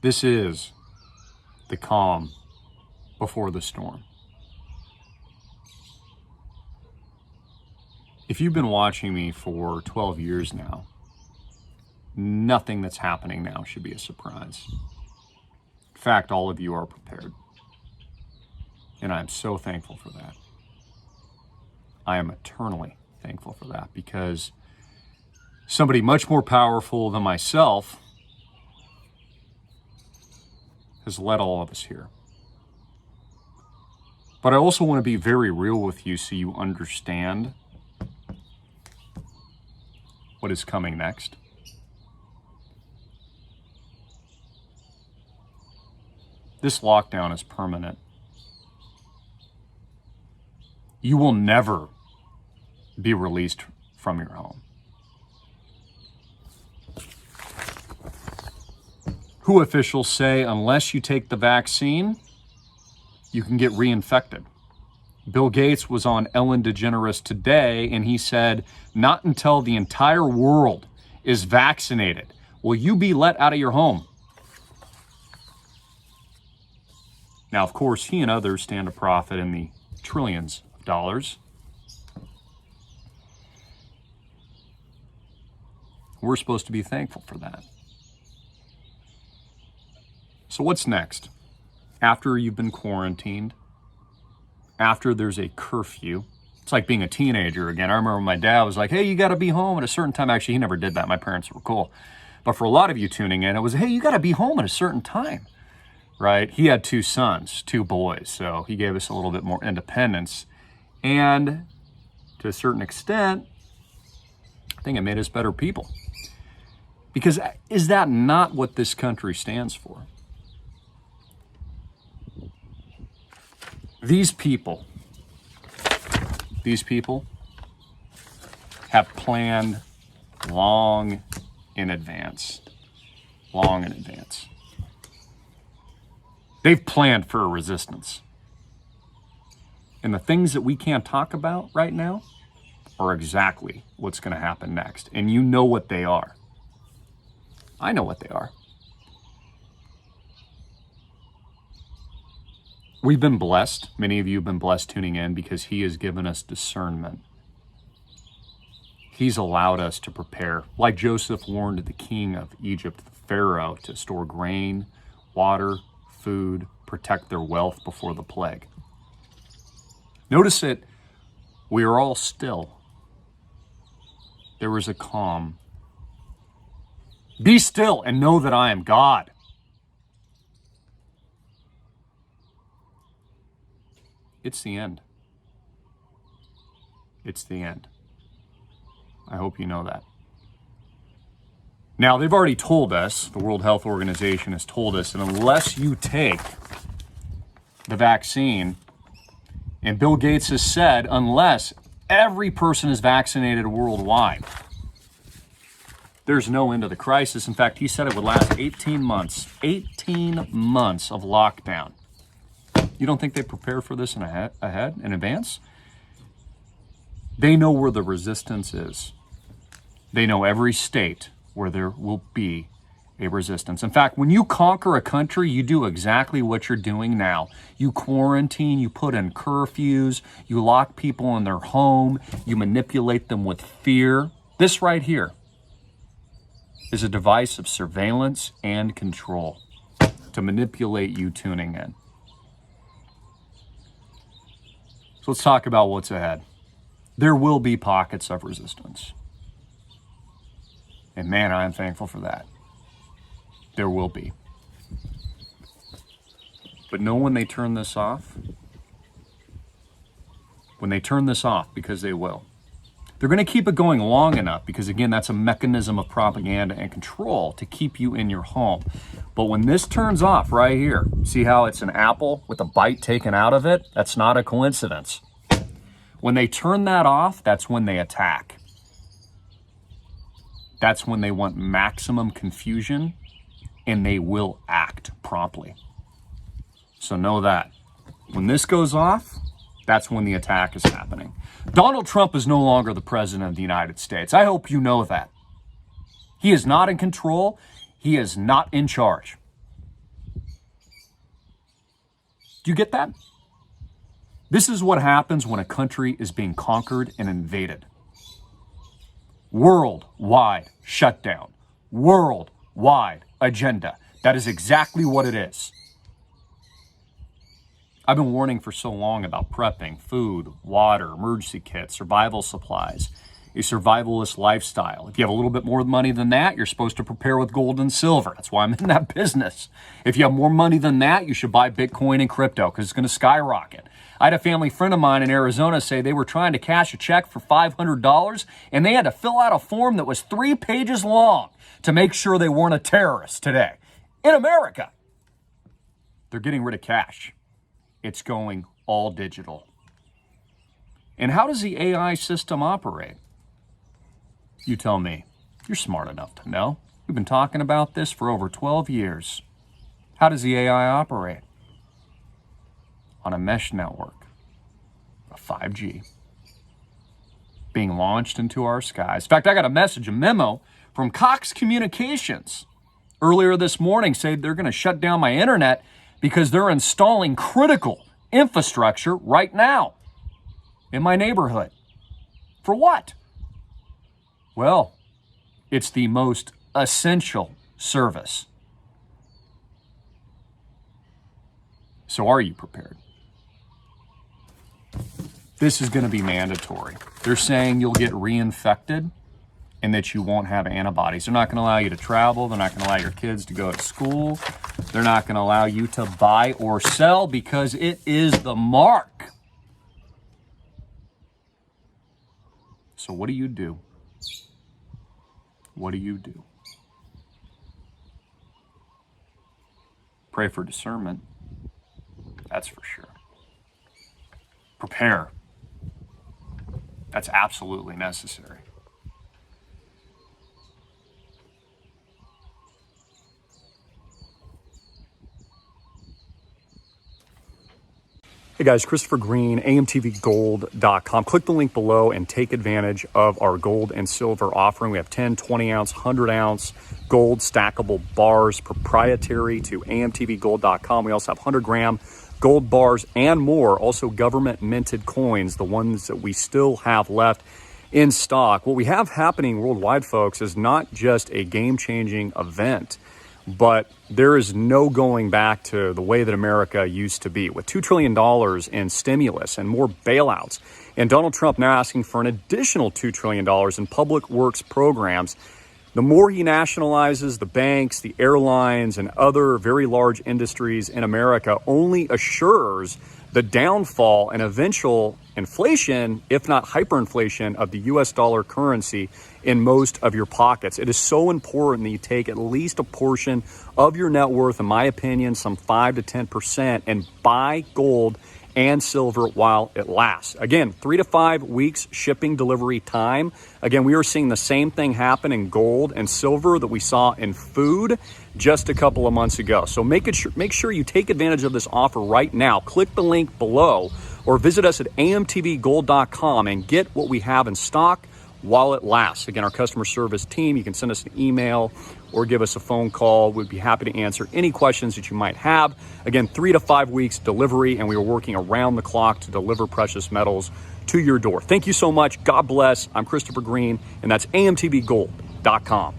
This is the calm before the storm. If you've been watching me for 12 years now, nothing that's happening now should be a surprise. In fact, all of you are prepared. And I'm so thankful for that. I am eternally thankful for that, because somebody much more powerful than myself has led all of us here. But I also want to be very real with you so you understand what is coming next. This lockdown is permanent. You will never be released from your home. WHO officials say unless you take the vaccine, you can get reinfected. Bill Gates was on Ellen DeGeneres today, and he said, not until the entire world is vaccinated will you be let out of your home. Now, of course, he and others stand to profit in the trillions of dollars. We're supposed to be thankful for that. So what's next? After you've been quarantined, after there's a curfew, it's like being a teenager again. I remember my dad was like, hey, you got to be home at a certain time. Actually, he never did that. My parents were cool. But for a lot of you tuning in, it was, hey, you got to be home at a certain time, right? He had 2 sons, 2 boys. So he gave us a little bit more independence. And to a certain extent, I think it made us better people. Because is that not what this country stands for? These people have planned long in advance. They've planned for a resistance. And the things that we can't talk about right now are exactly what's going to happen next. And you know what they are. I know what they are. We've been blessed. Many of you have been blessed tuning in because he has given us discernment. He's allowed us to prepare, like Joseph warned the king of Egypt, Pharaoh, to store grain, water, food, protect their wealth before the plague. Notice that we are all still. There was a calm. Be still and know that I am God. It's the end. It's the end. I hope you know that. Now, they've already told us, the World Health Organization has told us, that unless you take the vaccine, and Bill Gates has said, unless every person is vaccinated worldwide, there's no end to the crisis. In fact, he said it would last 18 months. 18 months of lockdown. You don't think they prepare for this in advance? They know where the resistance is. They know every state where there will be a resistance. In fact, when you conquer a country, you do exactly what you're doing now. You quarantine, you put in curfews, you lock people in their home, you manipulate them with fear. This right here is a device of surveillance and control to manipulate you tuning in. So let's talk about what's ahead. There will be pockets of resistance. And man, I am thankful for that. There will be. But know when they turn this off? When they turn this off, because they will. They're going to keep it going long enough because, again, that's a mechanism of propaganda and control to keep you in your home. But when this turns off right here, see how it's an apple with a bite taken out of it? That's not a coincidence. When they turn that off, that's when they attack. That's when they want maximum confusion, and they will act promptly. So know that. When this goes off, that's when the attack is happening. Donald Trump is no longer the president of the United States. I hope you know that. He is not in control. He is not in charge. Do you get that? This is what happens when a country is being conquered and invaded. Worldwide shutdown. Worldwide agenda. That is exactly what it is. I've been warning for so long about prepping, food, water, emergency kits, survival supplies, a survivalist lifestyle. If you have a little bit more money than that, you're supposed to prepare with gold and silver. That's why I'm in that business. If you have more money than that, you should buy Bitcoin and crypto because it's going to skyrocket. I had a family friend of mine in Arizona say they were trying to cash a check for $500 and they had to fill out a form that was 3 pages long to make sure they weren't a terrorist today. In America, they're getting rid of cash. It's going all digital. And how does the AI system operate? You tell me. You're smart enough to know. We've been talking about this for over 12 years. How does the AI operate? On a mesh network, a 5G, being launched into our skies. In fact, I got a memo from Cox Communications earlier this morning saying they're going to shut down my internet because they're installing critical infrastructure right now in my neighborhood. For what? Well, it's the most essential service. So are you prepared? This is going to be mandatory. They're saying you'll get reinfected and that you won't have antibodies. They're not going to allow you to travel. They're not going to allow your kids to go to school. They're not going to allow you to buy or sell because it is the mark. So what do you do? What do you do? Pray for discernment. That's for sure. Prepare. That's absolutely necessary. Hey guys, Christopher Green, AMTVGold.com. Click the link below and take advantage of our gold and silver offering. We have 10, 20 ounce, 100 ounce gold stackable bars proprietary to AMTVGold.com. We also have 100 gram gold bars and more. Also government minted coins, the ones that we still have left in stock. What we have happening worldwide, folks, is not just a game-changing event, but there is no going back to the way that America used to be. With $2 trillion in stimulus and more bailouts, and Donald Trump now asking for an additional $2 trillion in public works programs, the more he nationalizes the banks, the airlines, and other very large industries in America only assures the downfall and eventual inflation, if not hyperinflation, of the US dollar currency in most of your pockets. It is so important that you take at least a portion of your net worth, in my opinion, some 5 to 10%, and buy gold and silver while it lasts. Again, 3 to 5 weeks shipping delivery time. Again, we are seeing the same thing happen in gold and silver that we saw in food just a couple of months ago. So make sure you take advantage of this offer right now. Click the link below or visit us at amtvgold.com and get what we have in stock while it lasts. Again, our customer service team, you can send us an email or give us a phone call. We'd be happy to answer any questions that you might have. Again, 3 to 5 weeks delivery, and we are working around the clock to deliver precious metals to your door. Thank you so much. God bless. I'm Christopher Green, and that's amtvgold.com.